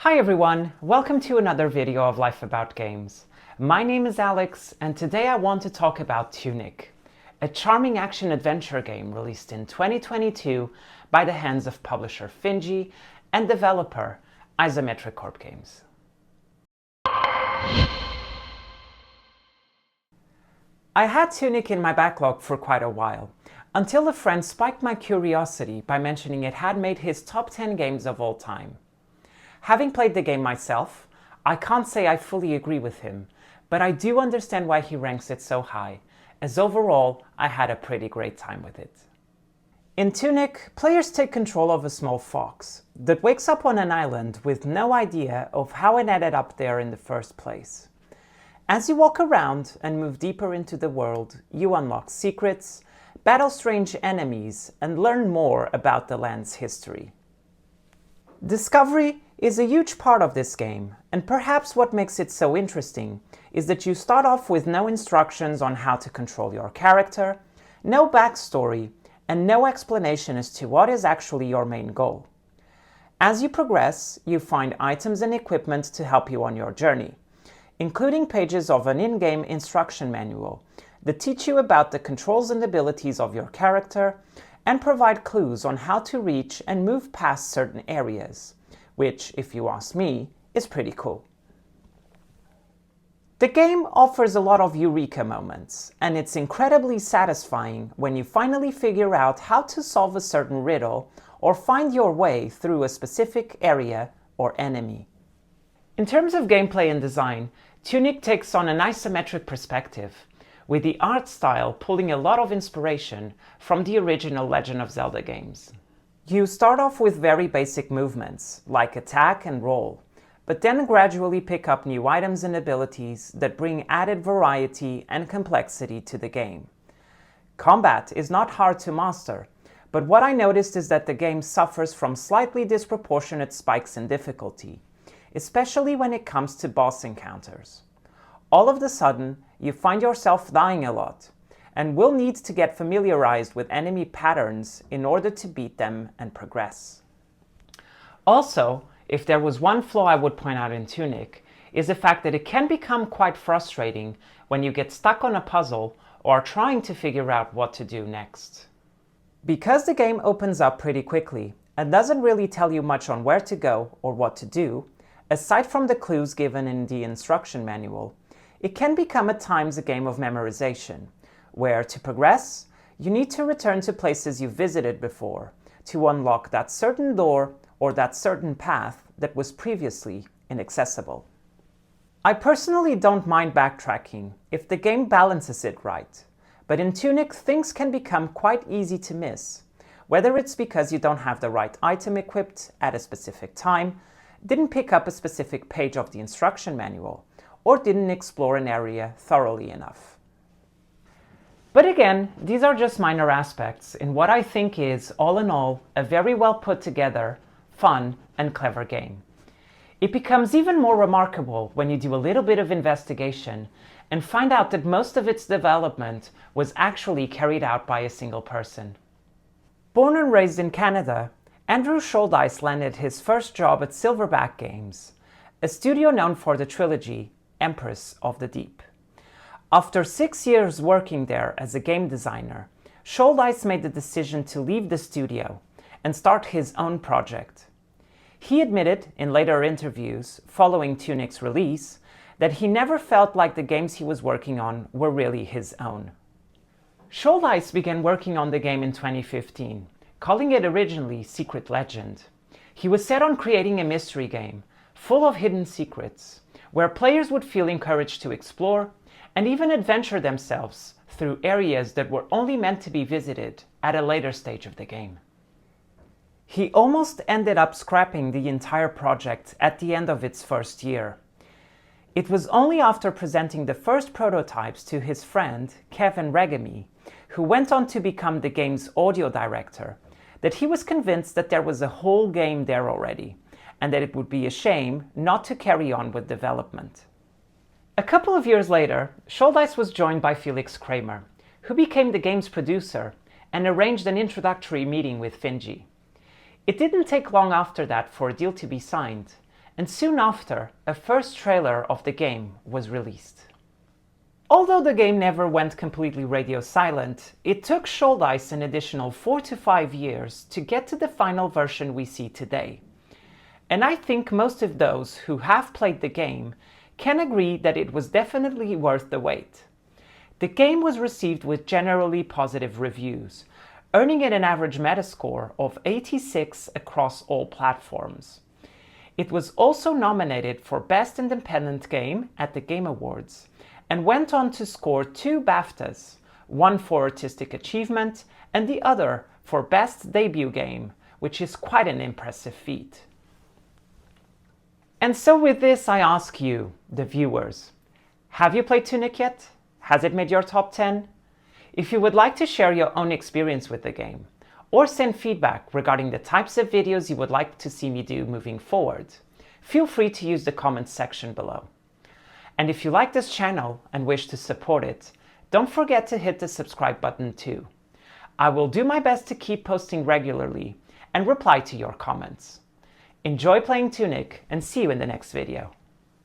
Hi everyone, welcome to another video of Life About Games. My name is Alex and today I want to talk about Tunic, a charming action-adventure game released in 2022 by the hands of publisher Finji and developer Isometric Corp Games. I had Tunic in my backlog for quite a while, until a friend spiked my curiosity by mentioning it had made his top 10 games of all time. Having played the game myself, I can't say I fully agree with him, but I do understand why he ranks it so high, as overall I had a pretty great time with it. In Tunic, players take control of a small fox that wakes up on an island with no idea of how it ended up there in the first place. As you walk around and move deeper into the world, you unlock secrets, battle strange enemies, and learn more about the land's history. Discovery is a huge part of this game, and perhaps what makes it so interesting is that you start off with no instructions on how to control your character, no backstory, and no explanation as to what is actually your main goal. As you progress, you find items and equipment to help you on your journey, including pages of an in-game instruction manual that teach you about the controls and abilities of your character and provide clues on how to reach and move past certain areas, which, if you ask me, is pretty cool. The game offers a lot of eureka moments, and it's incredibly satisfying when you finally figure out how to solve a certain riddle or find your way through a specific area or enemy. In terms of gameplay and design, Tunic takes on an isometric perspective, with the art style pulling a lot of inspiration from the original Legend of Zelda games. You start off with very basic movements, like attack and roll, but then gradually pick up new items and abilities that bring added variety and complexity to the game. Combat is not hard to master, but what I noticed is that the game suffers from slightly disproportionate spikes in difficulty, especially when it comes to boss encounters. All of a sudden, you find yourself dying a lot, and will need to get familiarized with enemy patterns in order to beat them and progress. Also, if there was one flaw I would point out in Tunic, is the fact that it can become quite frustrating when you get stuck on a puzzle or are trying to figure out what to do next. Because the game opens up pretty quickly and doesn't really tell you much on where to go or what to do, aside from the clues given in the instruction manual, it can become at times a game of memorization, where to progress, you need to return to places you've visited before to unlock that certain door or that certain path that was previously inaccessible. I personally don't mind backtracking if the game balances it right, but in Tunic things can become quite easy to miss, whether it's because you don't have the right item equipped at a specific time, didn't pick up a specific page of the instruction manual, or didn't explore an area thoroughly enough. But again, these are just minor aspects in what I think is, all in all, a very well put together, fun, and clever game. It becomes even more remarkable when you do a little bit of investigation and find out that most of its development was actually carried out by a single person. Born and raised in Canada, Andrew Shouldice landed his first job at Silverback Games, a studio known for the trilogy Empress of the Deep. After 6 years working there as a game designer, Shouldice made the decision to leave the studio and start his own project. He admitted in later interviews following Tunic's release that he never felt like the games he was working on were really his own. Shouldice began working on the game in 2015, calling it originally Secret Legend. He was set on creating a mystery game full of hidden secrets, where players would feel encouraged to explore and even adventure themselves through areas that were only meant to be visited at a later stage of the game. He almost ended up scrapping the entire project at the end of its first year. It was only after presenting the first prototypes to his friend Kevin Regami, who went on to become the game's audio director, that he was convinced that there was a whole game there already, and that it would be a shame not to carry on with development. A couple of years later, Shouldice was joined by Felix Kramer, who became the game's producer and arranged an introductory meeting with Finji. It didn't take long after that for a deal to be signed, and soon after, a first trailer of the game was released. Although the game never went completely radio silent, it took Shouldice an additional 4 to 5 years to get to the final version we see today. And I think most of those who have played the game can agree that it was definitely worth the wait. The game was received with generally positive reviews, earning it an average Metascore of 86 across all platforms. It was also nominated for Best Independent Game at the Game Awards, and went on to score 2 BAFTAs, one for Artistic Achievement and the other for Best Debut Game, which is quite an impressive feat. And so with this I ask you, the viewers, have you played Tunic yet? Has it made your top 10? If you would like to share your own experience with the game, or send feedback regarding the types of videos you would like to see me do moving forward, feel free to use the comments section below. And if you like this channel and wish to support it, don't forget to hit the subscribe button too. I will do my best to keep posting regularly and reply to your comments. Enjoy playing Tunic and see you in the next video.